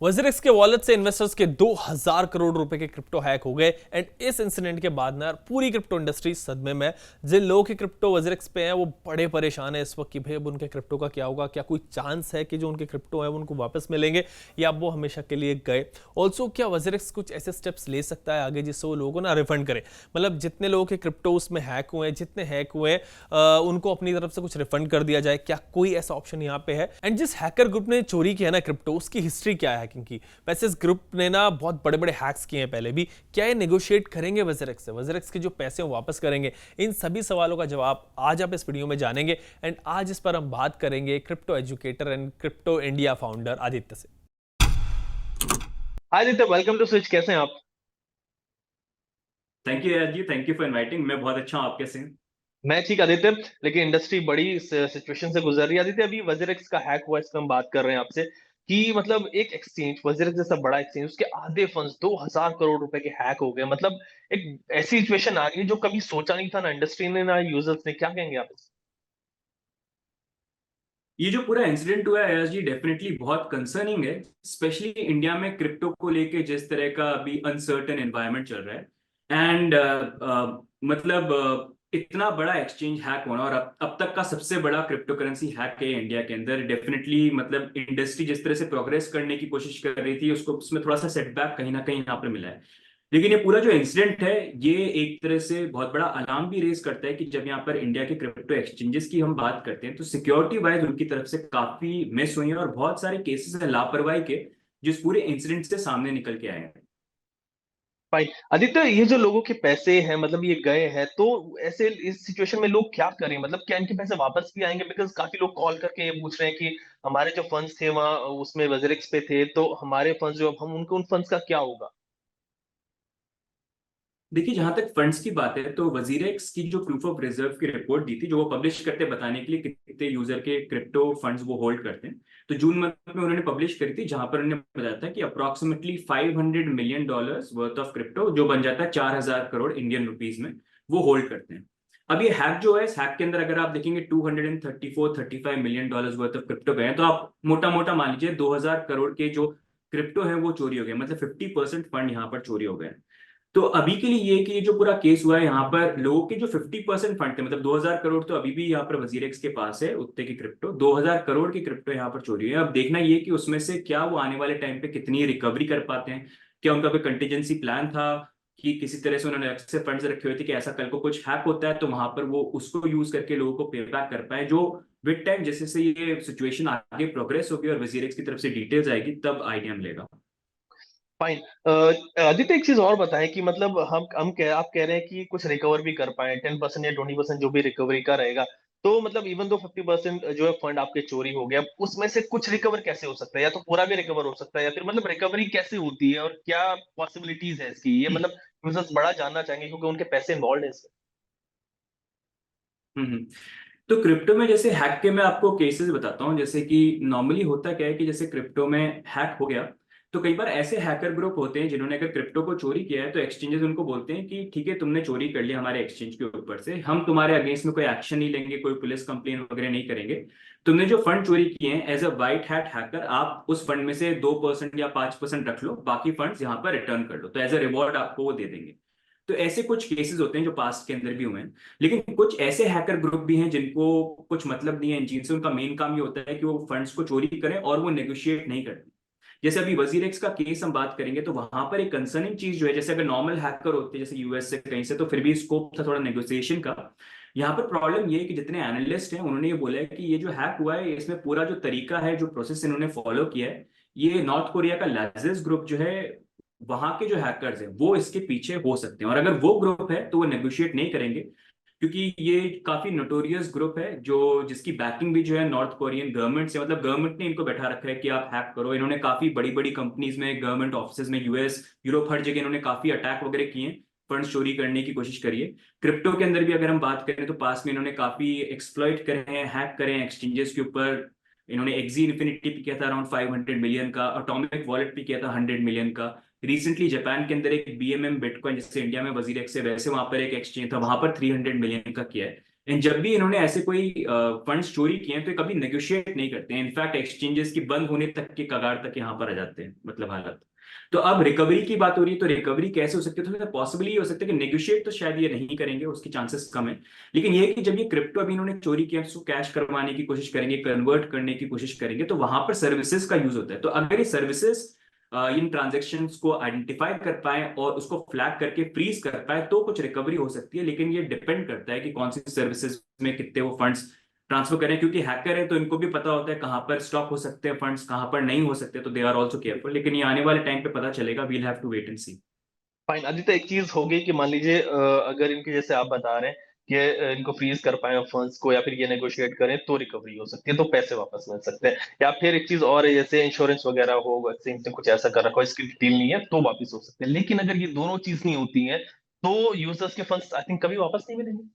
वज़िरिक्स के वॉलेट से इन्वेस्टर्स के 2000 करोड़ रुपए के क्रिप्टो हैक हो गए एंड इस इंसिडेंट के बाद ना पूरी क्रिप्टो इंडस्ट्री सदमे में। जिन लोगों के क्रिप्टो वज़िरिक्स पे हैं वो बड़े परेशान है इस वक्त कि भाई अब उनके क्रिप्टो का क्या होगा, क्या कोई चांस है कि जो उनके क्रिप्टो है वो उनको वापस मिलेंगे या अब वो हमेशा के लिए गए। ऑल्सो क्या वज़िरिक्स कुछ ऐसे स्टेप्स ले सकता है आगे जिससे वो लोगों को ना रिफंड करे, मतलब जितने लोगों के क्रिप्टो उसमें हैक हुए हैं, जितने हैक हुए हैं, उनको अपनी तरफ से कुछ रिफंड कर दिया जाए, क्या कोई ऐसा ऑप्शन यहाँ पे है? एंड जिस हैकर ग्रुप ने चोरी किया ना क्रिप्टो, उसकी हिस्ट्री क्या है हैकिंग की? वैसे इस ग्रुप ने ना बहुत बड़े बड़े हैक्स किए हैं पहले भी। क्या ये नेगोशिएट करेंगे वज़िरिक्स से, वज़िरिक्स के जो पैसे हैं वापस करेंगे? इन सभी सवालों का जवाब आज आप इस वीडियो में जानेंगे एंड आज इस पर हम बात करेंगे crypto educator and crypto India founder Aditya से। हाय आदित्य, वेलकम टू स्विच। कैसे हैं आप? थैंक यू यार जी, थैंक यू फॉर इनवाइटिंग। मैं बहुत अच्छा हूँ, आप कैसे हैं? मैं ठीक आदित्य। लेकिन इंडस्ट्री बड़ी सिचुएशन से गुजर रही है आदित्य। अभी वजीरेक्स का हैक हुआ, इस पर हम बात कर रहे हैं आपसे कि मतलब एक एक्सचेंज, वजीरेक्स जैसा बड़ा एक्सचेंज, उसके आधे फंड्स 2000 करोड़ रुपए के हैक हो गए। मतलब एक ऐसी सिचुएशन आ गई जो कभी सोचा नहीं था, ना इंडस्ट्री ने ना यूजर्स ने। क्या कहेंगे आप? ये जो पूरा इंसिडेंट हुआ है यार जी, डेफिनेटली बहुत कंसर्निंग है। स्पेशली इंडिया में क्रिप्टो को लेके जिस तरह का अभी अनसर्टेन एनवायरनमेंट चल रहा है एंड मतलब इतना बड़ा एक्सचेंज हैक होना और अब तक का सबसे बड़ा क्रिप्टो करेंसी हैक है इंडिया के अंदर। डेफिनेटली मतलब इंडस्ट्री जिस तरह से प्रोग्रेस करने की कोशिश कर रही थी उसको उसमें थोड़ा सा सेटबैक कहीं ना कहीं यहाँ पर मिला है। लेकिन ये पूरा जो इंसिडेंट है ये एक तरह से बहुत बड़ा अलार्म भी रेज करता है कि जब यहाँ पर इंडिया के क्रिप्टो एक्सचेंजेस की हम बात करते हैं तो सिक्योरिटी वाइज उनकी तरफ से काफी मिस हुई है और बहुत सारे केसेस हैं लापरवाही के जो इस पूरे इंसिडेंट से सामने निकल के आए हैं। भाई आदित्य, ये जो लोगों के पैसे हैं, मतलब ये गए हैं, तो ऐसे इस सिचुएशन में लोग क्या करें? मतलब क्या इनके पैसे वापस भी आएंगे? बिकॉज काफी लोग कॉल करके ये पूछ रहे हैं कि हमारे जो फंड्स थे वहाँ उसमें वज़िरिक्स पे थे, तो हमारे फंड्स जो, अब हम उनको, उन फंड्स का क्या होगा? देखिए, जहां तक फंड्स की बात है तो वजीरेक्स की जो प्रूफ ऑफ रिजर्व की रिपोर्ट दी थी जो वो पब्लिश करते बताने के लिए कितने यूजर के क्रिप्टो फंड्स वो होल्ड करते हैं, तो जून मंथ में उन्होंने पब्लिश करी थी जहां पर उन्होंने बताया था कि approximately $500 million worth of crypto जो बन जाता है 4000 करोड़ इंडियन रुपीज में, वो होल्ड करते हैं। अब ये हैक जो है, इस हैक के अंदर अगर आप देखेंगे 234-35 million dollars worth of crypto गए हैं, तो आप मोटा मोटा मान लीजिए 2000 करोड़ के जो क्रिप्टो है वो चोरी हो गए, मतलब 50% फंड यहाँ पर चोरी हो गए। तो अभी के लिए ये कि ये जो पूरा केस हुआ है यहाँ पर लोगों के जो 50% फंड थे, मतलब 2000 करोड़ तो अभी भी यहाँ पर वजीरेक्स के पास है उतने की क्रिप्टो, 2000 करोड़ की क्रिप्टो यहाँ पर चोरी हुई है। अब देखना ये कि उसमें से क्या वो आने वाले टाइम पे कितनी रिकवरी कर पाते हैं। क्या उनका कोई कंटीजेंसी प्लान था कि किसी तरह से उन्होंने अलग से फंड्स रखे हुए थे कि ऐसा कल को कुछ हैक होता है तो वहां पर वो उसको यूज करके लोगों को पे बैक कर पाए, जो विद टाइम जैसे से ये सिचुएशन आगे प्रोग्रेस होगी और वजीरेक्स की तरफ से डिटेल्स आएगी तब आइडिया मिलेगा। फाइन। आदित्य, एक चीज और बताएं कि मतलब आप कह रहे हैं कि कुछ रिकवर भी कर पाए, 10% या 20% जो भी रिकवरी का रहेगा। तो मतलब इवन दो 50% जो है फंड आपके चोरी हो गया, उसमें से कुछ रिकवर कैसे हो सकता है? या तो पूरा भी रिकवर हो सकता है, या फिर मतलब रिकवरी कैसे होती है और क्या पॉसिबिलिटीज है इसकी? ये मतलब यूजर्स बड़ा जानना चाहेंगे क्योंकि उनके पैसे इन्वॉल्व है इसमें। हम्म। तो क्रिप्टो में जैसे हैक के मैं आपको केसेस बताता हूँ। जैसे कि नॉर्मली होता क्या है कि जैसे क्रिप्टो में हैक हो गया तो कई बार ऐसे हैकर ग्रुप होते हैं जिन्होंने अगर क्रिप्टो को चोरी किया है तो एक्सचेंजेस उनको बोलते हैं कि ठीक है, तुमने चोरी कर लिया हमारे एक्सचेंज के ऊपर से, हम तुम्हारे अगेंस्ट में कोई एक्शन नहीं लेंगे, कोई पुलिस कंप्लेन वगैरह नहीं करेंगे। तुमने जो फंड चोरी किए हैं as a white hat hacker, आप उस फंड में से 2% या 5% रख लो, बाकी फंड्स यहाँ पर रिटर्न कर लो, तो एज अ रिवॉर्ड आपको वो दे देंगे। तो ऐसे कुछ केसेस होते हैं जो पास्ट के अंदर भी हुए हैं। लेकिन कुछ ऐसे हैकर ग्रुप भी हैं जिनको कुछ मतलब नहीं है इन चीज से, उनका मेन काम ये होता है कि वो फंड्स को चोरी करें और वो नेगोशिएट नहीं करते। जैसे अभी वजीरेक्स का केस हम बात करेंगे तो वहां पर एक कंसर्निंग चीज जो है, जैसे अगर नॉर्मल हैकर होते जैसे यूएस से कहीं से तो फिर भी स्कोप था थोड़ा नेगोशिएशन का। यहाँ पर प्रॉब्लम ये है कि जितने एनालिस्ट हैं उन्होंने ये बोला है कि ये जो हैक हुआ है इसमें पूरा जो तरीका है, जो प्रोसेस इन्होंने फॉलो किया है, ये नॉर्थ कोरिया का लाजिस ग्रुप जो है, वहां के जो हैकर्स हैं वो इसके पीछे हो सकते हैं। और अगर वो ग्रुप है तो वो नेगोशिएट नहीं करेंगे, क्योंकि ये काफी नोटोरियस ग्रुप है जो जिसकी बैकिंग भी जो है नॉर्थ कोरियन गवर्नमेंट से, मतलब गवर्नमेंट ने इनको बैठा रखा है कि आप हैक करो। इन्होंने काफी बड़ी बड़ी कंपनीज में, गवर्नमेंट ऑफिस में, यूएस, यूरोप, हर जगह इन्होंने काफी अटैक वगैरह किए, फंड चोरी करने की कोशिश करी है। क्रिप्टो के अंदर भी अगर हम बात करें तो पास में इन्होंने काफी एक्सप्लॉइट करे हैं, हैक करे हैं एक्सचेंजेस के ऊपर। इन्होंने एक्जी इन्फिनिटी पे किया था अराउंड 500 मिलियन का, एटॉमिक वॉलेट पे किया था 100 मिलियन का। रिसेंटली जापान के अंदर एक बीएमएम बिटकॉइन, जैसे इंडिया में वजीरेक्स है वैसे वहां पर एक एक्सचेंज था, वहां पर 300 मिलियन का किया है। एंड जब भी इन्होंने ऐसे कोई फंड्स चोरी किए हैं तो ये कभी नेगोशिएट नहीं करते हैं। इनफैक्ट एक्सचेंजेस की बंद होने तक के कगार तक यहाँ पर आ जाते हैं, मतलब हालत। तो अब रिकवरी की बात हो रही है, तो रिकवरी कैसे हो सकती है? तो पॉसिबल ये हो सकता है कि नेगोशिएट तो शायद ये नहीं करेंगे, उसकी चांसेस कम है। लेकिन ये है कि जब ये क्रिप्टो अभी इन्होंने चोरी किया तो उसको कैश करवाने की कोशिश करेंगे, कन्वर्ट करने की कोशिश करेंगे, तो वहां पर सर्विसेज का यूज होता है। तो अगर ये सर्विसेज इन ट्रांजेक्शंस को आइडेंटिफाई कर पाए और उसको फ्लैग करके फ्रीज कर पाए तो कुछ रिकवरी हो सकती है। लेकिन ये डिपेंड करता है कि कौन सी सर्विसेज में कितने वो फंड्स ट्रांसफर करें, क्योंकि हैकर है तो इनको भी पता होता है कहाँ पर स्टॉक हो सकते हैं फंड्स, कहाँ पर नहीं हो सकते, तो दे आर ऑल्सो केयरफुल। लेकिन ये आने वाले टाइम पे पता चलेगा, we'll have to wait and see. Fine Aditya, एक चीज होगी कि मान लीजिए अगर इनके जैसे आप बता रहे हैं कि इनको फ्रीज कर पाए फंड्स को, या फिर ये नेगोशिएट करें तो रिकवरी हो सकती है, तो पैसे वापस मिल सकते हैं। या फिर एक चीज और है, जैसे इंश्योरेंस वगैरह हो, वैसे इनसे कुछ ऐसा कर रखा हो, इसकी डिटेल नहीं है, तो वापस हो सकते हैं। लेकिन अगर ये दोनों चीज नहीं होती है तो यूजर्स के फंड्स आई थिंक कभी वापस नहीं मिलेंगे।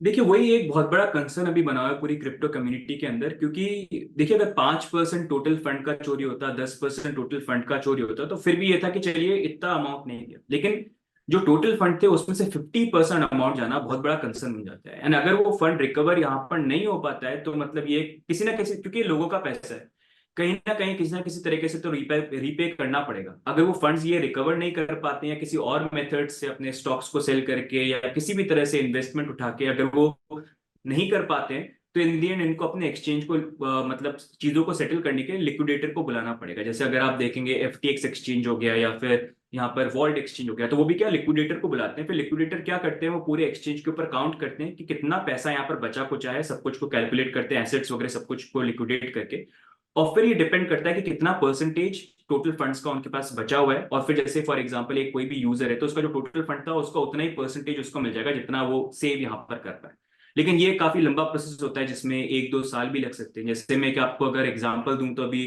देखिए वही एक बहुत बड़ा कंसर्न अभी बना हुआ है पूरी क्रिप्टो कम्युनिटी के अंदर, क्योंकि देखिए अगर 5% टोटल फंड का चोरी होता, 10% टोटल फंड का चोरी होता, तो फिर भी ये था कि चलिए इतना अमाउंट नहीं गया। लेकिन जो टोटल फंड थे उसमें से 50% अमाउंट जाना बहुत बड़ा कंसर्न बन जाता है। एंड अगर वो फंड रिकवर यहाँ पर नहीं हो पाता है तो मतलब ये किसी ना किसी, क्योंकि ये लोगों का पैसा है, कहीं ना किसी तरीके से तो रीपे करना पड़ेगा। अगर वो फंड्स ये रिकवर नहीं कर पाते हैं किसी और मेथड से, अपने स्टॉक्स को सेल करके या किसी भी तरह से इन्वेस्टमेंट उठा के, अगर वो नहीं कर पाते हैं तो इन दी एंड इनको अपने एक्सचेंज को मतलब चीजों को सेटल करने के लिए लिक्विडेटर को बुलाना पड़ेगा। जैसे अगर आप देखेंगे FTX एक्सचेंज हो गया या फिर यहाँ पर वॉल्ट एक्सचेंज हो गया, तो वो भी क्या लिक्विडेटर को बुलाते हैं। फिर लिक्विडेटर क्या करते हैं, वो पूरे एक्सचेंज के ऊपर काउंट करते हैं कि कितना पैसा यहाँ पर बचा कुचा है, सब कुछ को कैलकुलेट करते हैं, एसेट्स वगैरह सब कुछ को लिक्विडेट करके। और फिर ये डिपेंड करता है कि कितना परसेंटेज टोटल फंड्स का उनके पास बचा हुआ है। और फिर जैसे फॉर एग्जांपल एक कोई भी यूजर है तो उसका जो टोटल फंड था उसका उतना ही परसेंटेज उसको मिल जाएगा जितना वो सेव यहाँ पर कर पाए। लेकिन ये काफी लंबा प्रोसेस होता है जिसमें 1-2 साल भी लग सकते हैं। जैसे मैं कि आपको अगर एग्जांपल दूं तो अभी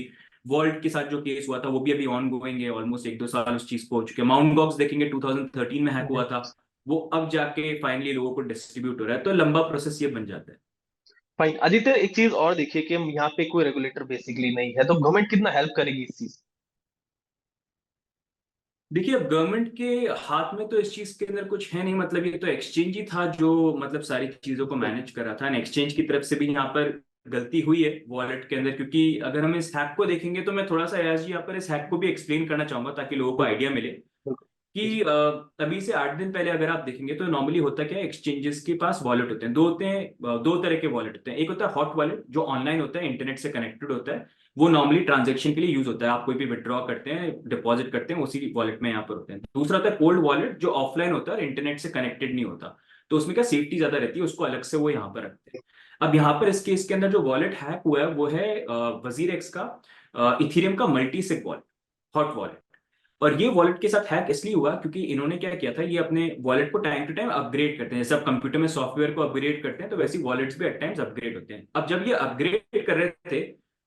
वॉल्ट के साथ जो केस हुआ था वो भी अभी ऑन गोइंग है, ऑलमोस्ट 1-2 साल उस चीज को हो चुके हैं। माउंट गॉक्स देखेंगे 2013 में हैक हुआ था, वो अब जाके फाइनली लोगों को डिस्ट्रीब्यूट हो रहा है, तो लंबा प्रोसेस ये बन जाता है। फाइन आदित्य, एक चीज और देखिए कि हम यहाँ पे कोई रेगुलेटर बेसिकली नहीं है, तो गवर्नमेंट कितना हेल्प करेगी इस चीज। देखिए अब गवर्नमेंट के हाथ में तो इस चीज के अंदर कुछ है नहीं, मतलब ये तो एक्सचेंज ही था जो मतलब सारी चीजों को मैनेज कर रहा था। एंड एक्सचेंज की तरफ से भी यहाँ पर गलती हुई है वॉलेट के अंदर, क्योंकि अगर हम इस हैक को देखेंगे तो मैं थोड़ा सा यार जी यहाँ पर इस हैक को भी एक्सप्लेन करना चाहूंगा ताकि लोगों को आइडिया मिले कि अभी से 8 दिन पहले अगर आप देखेंगे तो नॉर्मली होता क्या है, एक्सचेंजेस के पास वॉलेट होते हैं, दो होते हैं, दो तरह के वॉलेट होते हैं। एक होता है हॉट वॉलेट जो ऑनलाइन होता है, इंटरनेट से कनेक्टेड होता है, वो नॉर्मली ट्रांजेक्शन के लिए यूज होता है, आप कोई भी विड्रॉ करते हैं डिपॉजिट करते हैं उसी वॉलेट में यहाँ पर होते हैं। दूसरा होता है कोल्ड वॉलेट जो ऑफलाइन होता है और इंटरनेट से कनेक्टेड नहीं होता, तो उसमें क्या सेफ्टी ज्यादा रहती है, उसको अलग से वो यहाँ पर रखते हैं। अब यहाँ पर इस केस के अंदर जो वॉलेट हैक हुआ है वो है वजीर एक्स का इथीरियम का मल्टी सिग वॉलेट, हॉट वॉलेट। और ये वॉलेट के साथ हैक इसलिए हुआ क्योंकि इन्होंने क्या किया था, ये अपने वॉलेट को टाइम टू टाइम अपग्रेड करते हैं, जैसे आप कंप्यूटर में सॉफ्टवेयर को अपग्रेड करते हैं तो वैसे वॉलेट्स भी एट टाइम्स अपग्रेड होते हैं। अब जब ये अपग्रेड कर रहे थे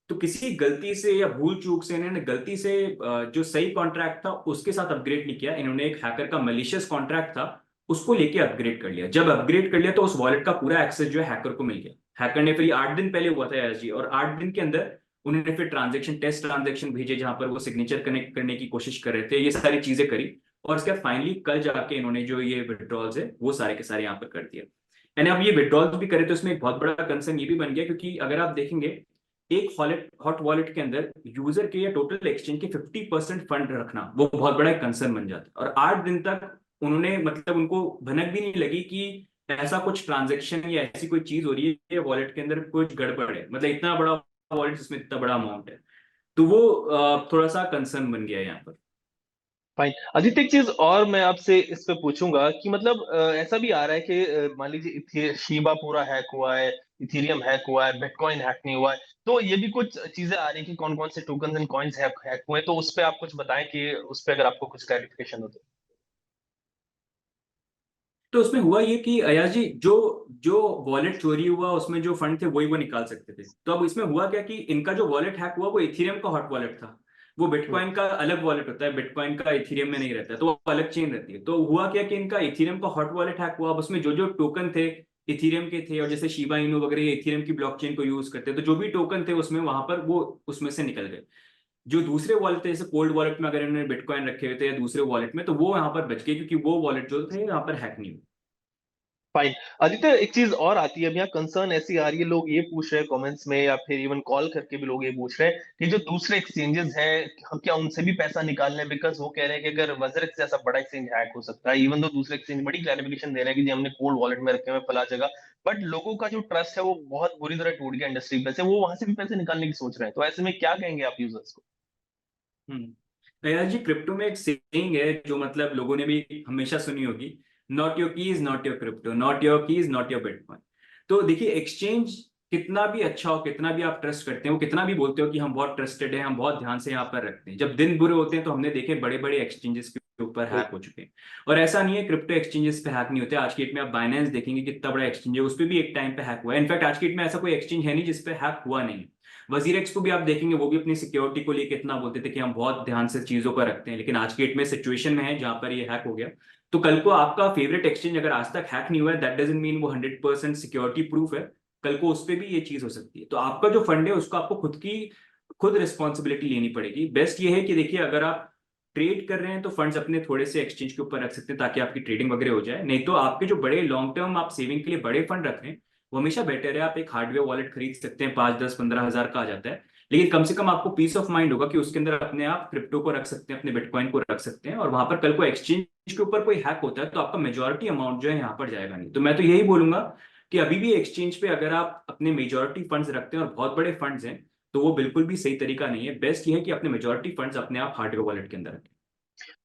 तो किसी गलती से या भूल चूक से इन्होंने गलती से जो सही कॉन्ट्रैक्ट था उसके साथ अपग्रेड नहीं किया, इन्होंने एक हैकर का मलिशियस कॉन्ट्रैक्ट था उसको लेके अपग्रेड कर लिया। जब अपग्रेड कर लिया तो उस वॉलेट का पूरा एक्सेस जो है हैकर को मिल गया। हैकर ने फिर 8 दिन पहले हुआ था यार जी, और 8 दिन के अंदर उन्होंने फिर ट्रांजेक्शन टेस्ट ट्रांजेक्शन भेजे जहां पर वो सिग्नेचर कनेक्ट करने की कोशिश कर रहे थे, ये सारी चीजें करी। और उसके बाद फाइनली कल जाके इन्होंने जो ये विड्रॉल्स है वो सारे के सारे यहाँ पर कर दिया। यानी अब ये विड्रॉल्स भी करे तो इसमें एक बहुत बड़ा कंसर्न ये भी बन गया, क्योंकि अगर आप देखेंगे एक हॉट वॉलेट के अंदर यूजर के या टोटल एक्सचेंज के 50% फंड रखना वो बहुत बड़ा एक कंसर्न बन जाता है। और 8 दिन तक उन्होंने मतलब उनको भनक भी नहीं लगी कि ऐसा कुछ ट्रांजेक्शन या ऐसी कोई चीज हो रही है वॉलेट के अंदर कुछ गड़बड़ है, मतलब इतना बड़ा वॉलेट जिसमें इतना बड़ा अमाउंट है, तो वो थोड़ा सा कंसर्न बन गया है यहाँ पर। फाइन आदित्य, एक चीज और मैं आपसे इस पे पूछूंगा कि मतलब ऐसा भी आ रहा है कि मान लीजिए शीबा पूरा हैक हुआ है, इथेरियम हैक हुआ है, बिटकॉइन हैक नहीं हुआ है, तो ये भी कुछ चीजें आ रही है कि कौन कौन से token and coins hack hack हुए हैं, तो उस पे आप कुछ बताएं कि उस पे अगर आपको कुछ क्लैरिफिकेशन हो तो। तो उसमें हुआ ये कि अयाज जी जो जो वॉलेट चोरी हुआ उसमें जो फंड थे वही वो निकाल सकते थे। तो अब इसमें हुआ क्या कि इनका जो वॉलेट हैक हुआ वो इथेरियम का हॉट वॉलेट था, वो हम्म। बिटकॉइन का अलग वॉलेट होता है, बिटकॉइन का इथेरियम में नहीं रहता है, तो वो अलग चेन रहती है। तो हुआ क्या कि इनका इथेरियम का हॉट वॉलेट हैक हुआ। अब उसमें जो जो टोकन थे इथेरियम के थे, और जैसे शिबा इनू वगैरह ये इथेरियम की ब्लॉकचेन को यूज करते हैं, तो जो भी टोकन थे उसमें वहां पर वो उसमें से निकल गए। जो दूसरे वॉलेट थे जैसे कोल्ड वॉलेट में अगर इन्होंने बिटकॉइन रखे हुए थे या दूसरे वॉलेट में, तो वो यहाँ पर बच गए क्योंकि वो वॉलेट जो थे यहाँ पर हैक नहीं हुए। फाइन। आदित्य, एक चीज और आती है, अब यहाँ कंसर्न ऐसी आ रही है, लोग ये पूछ रहे हैं कमेंट्स में या फिर इवन कॉल करके भी लोग ये पूछ रहे हैं कि जो दूसरे एक्सचेंजेस हैं, हम क्या उनसे भी पैसा निकाल लें? बिकॉज वो कह रहे हैं कि अगर वजरेक्स जैसा बड़ा एक्सचेंज हैक हो सकता है, इवन दो दूसरे एक्सचेंज बड़ी क्लैरिफिकेशन दे रहे हैं कि जी हमने कोल्ड वॉलेट में रखे हुए फला जगह, बट लोगों का जो ट्रस्ट है वो बहुत बुरी तरह टूट गया इंडस्ट्री पे से, वो वहां से भी पैसे निकालने की सोच रहे हैं। तो ऐसे में क्या कहेंगे आप यूजर्स को? नैना जी, क्रिप्टो में एक सेइंग है जो मतलब लोगों ने भी हमेशा सुनी होगी, not your keys not your crypto, not your keys not your bitcoin. तो देखिए, एक्सचेंज कितना भी अच्छा हो, कितना भी आप ट्रस्ट करते हैं, वो कितना भी बोलते हो कि हम बहुत ट्रस्टेड हैं, हम बहुत ध्यान से यहाँ पर रखते हैं, जब दिन बुरे होते हैं तो हमने देखे बड़े बड़े एक्सचेंजेस के ऊपर हैक हो चुके हैं। और ऐसा नहीं है क्रिप्टो एक्सचेंजेस पे हैक नहीं होते। आज की डेट में आप बाइनेंस देखेंगे, कितना बड़ा एक्सचेंज है, उस पर भी एक टाइम पे हैक हुआ है। इनफैक्ट आज की डेट में ऐसा कोई एक्सचेंज है नहीं जिसपे हैक हुआ नहीं। वजीरेक्स को भी आप देखेंगे, वो भी अपनी सिक्योरिटी को लेकर इतना बोलते थे कि हम बहुत ध्यान से चीजों को रखते हैं, लेकिन आज की डेट में सिचुएशन में है जहां पर ये हैक हो गया। तो कल को आपका फेवरेट एक्सचेंज अगर आज तक हैक नहीं हुआ है, दैट डजंट मीन वो 100% सिक्योरिटी प्रूफ है। कल को उस पर भी ये चीज हो सकती है। तो आपका जो फंड है उसको आपको खुद रिस्पॉन्सिबिलिटी लेनी पड़ेगी। बेस्ट ये है कि देखिए, अगर आप ट्रेड कर रहे हैं तो फंड्स अपने थोड़े से एक्सचेंज के ऊपर रख सकते हैं ताकि आपकी ट्रेडिंग वगैरह हो जाए। नहीं तो आपके जो बड़े लॉन्ग टर्म आप सेविंग के लिए बड़े फंड रख रहे हैं, वो हमेशा बेटर है। आप एक हार्डवेयर वॉलेट खरीद सकते हैं, 5, 10, 15 हजार का आ जाता है। लेकिन कम से कम आपको पीस ऑफ माइंड होगा कि उसके अंदर अपने आप क्रिप्टो को रख सकते हैं, अपने बिटकॉइन को रख सकते हैं, और वहां पर कल को एक्सचेंज के ऊपर कोई हैक होता है तो आपका मेजोरिटी अमाउंट जो है यहाँ पर जाएगा नहीं। तो मैं तो यही बोलूंगा कि अभी भी एक्सचेंज पे अगर आप अपने मेजोरिटी फंड्स रखते हैं और बहुत बड़े फंड्स हैं, तो वो बिल्कुल भी सही तरीका नहीं है। बेस्ट ये है कि अपने मेजोरिटी फंड्स अपने आप हार्डवेयर वॉलेट के अंदर रखें।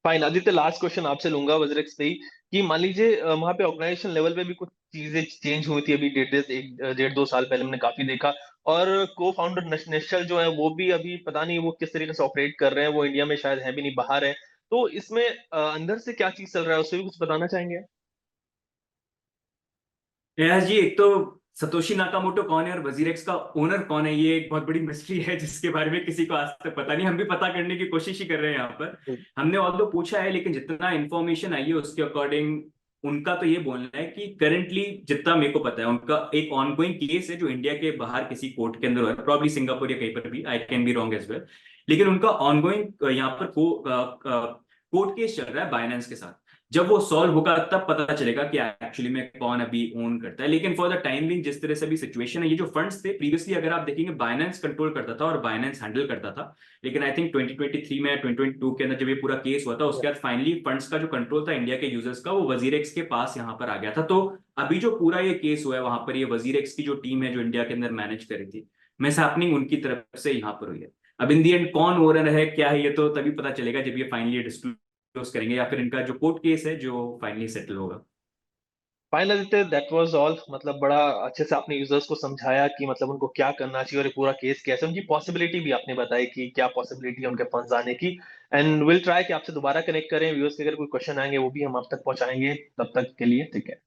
फाइन आदित्य, लास्ट क्वेश्चन आपसे लूंगा वज्रेक्स पे ही, कि मान लीजिए वहां पे ऑर्गेनाइजेशन लेवल पे भी कुछ चीजें चेंज हुई थी अभी डेढ़ दो साल पहले हमने काफी देखा, और को फाउंडर निश्चल जो है वो भी अभी पता नहीं वो किस तरीके से ऑपरेट कर रहे हैं, वो इंडिया में शायद है भी नहीं, बाहर है। तो इसमें अंदर से क्या चीज चल रहा है उससे भी कुछ बताना चाहेंगे? यस जी, एक तो सतोशी नाकामोटो कौन है और वजीरेक्स का ओनर कौन है, ये एक बहुत बड़ी मिस्ट्री है जिसके बारे में किसी को आज तक पता नहीं। हम भी पता करने की कोशिश ही कर रहे हैं यहाँ पर। हमने ऑल दो पूछा है, लेकिन जितना इंफॉर्मेशन आई है उसके अकॉर्डिंग उनका तो ये बोलना है कि करंटली जितना मेरे को पता है, उनका एक ऑनगोइंग केस है जो इंडिया के बाहर किसी कोर्ट के अंदर है, प्रॉब्ली सिंगापुर या कहीं पर भी, I can be wrong as well. लेकिन उनका ऑनगोइंग यहाँ पर कोर्ट केस चल रहा है बाइनेंस के साथ। जब वो सॉल्व होगा तब पता चलेगा कि एक्चुअली में कौन अभी ओन करता है। लेकिन फॉर द टाइम बिंग जिस तरह से भी सिचुएशन है, ये जो फंड्स थे प्रीवियसली अगर आप देखेंगे बाइनेंस कंट्रोल करता था और बाइनेंस हैंडल करता था। लेकिन आई थिंक 2023 में 2022 के अंदर जब ये पूरा केस हुआ था, उसके बाद फाइनली फंड्स का जो कंट्रोल था इंडिया के यूजर्स का, वो वजीरेक्स के पास यहाँ पर आ गया था। तो अभी जो पूरा ये केस हुआ है, वहां पर ये वजीरेक्स की जो टीम है जो इंडिया के अंदर मैनेज कर रही थी, मिस हैपनिंग उनकी तरफ से यहाँ पर हुई है। अब इन दी एंड कौन ओनर है क्या है, ये तो तभी पता चलेगा जब ये फाइनली डिस्क्लोज करेंगे, या फिर इनका जो कोर्ट केस है जो फाइनली सेटल होगा। Fine Aditya, that was all. मतलब बड़ा अच्छे से आपने यूजर्स को समझाया कि मतलब उनको क्या करना चाहिए और ये पूरा केस कैसे, उनकी पॉसिबिलिटी भी आपने बताई कि क्या पॉसिबिलिटी है उनके फंड्स आने की। एंड विल ट्राई कि आपसे दोबारा कनेक्ट करें, व्यूअर्स के अगर कोई क्वेश्चन आएंगे वो भी हम आप तक पहुंचाएंगे। तब तक के लिए ठीक है।